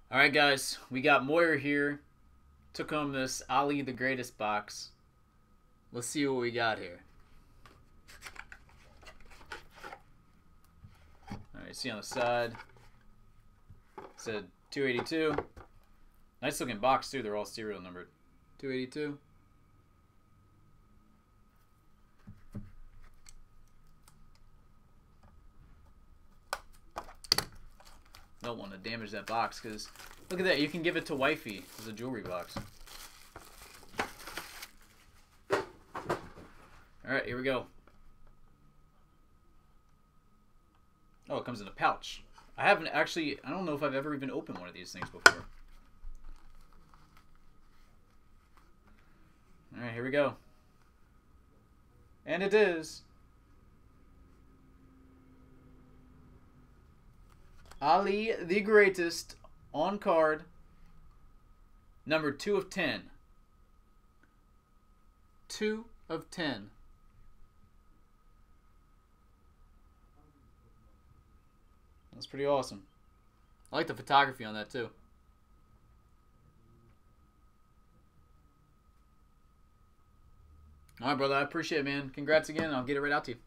All right, guys, we got Moyer here. Took home this Ali the Greatest box. Let's see what we got here. All right, see on the side. It said 282. Nice looking box too. They're all serial numbered. 282. Don't want to damage that box because look at that. You can give it to wifey as a jewelry box. All right, here we go. Oh, it comes in a pouch. I haven't actually, I don't know if I've ever even opened one of these things before. All right, here we go. And it is Ali the Greatest on card, number 2 of 10. 2 of 10. That's pretty awesome. I like the photography on that too. All right, brother. I appreciate it, man. Congrats again. I'll get it right out to you.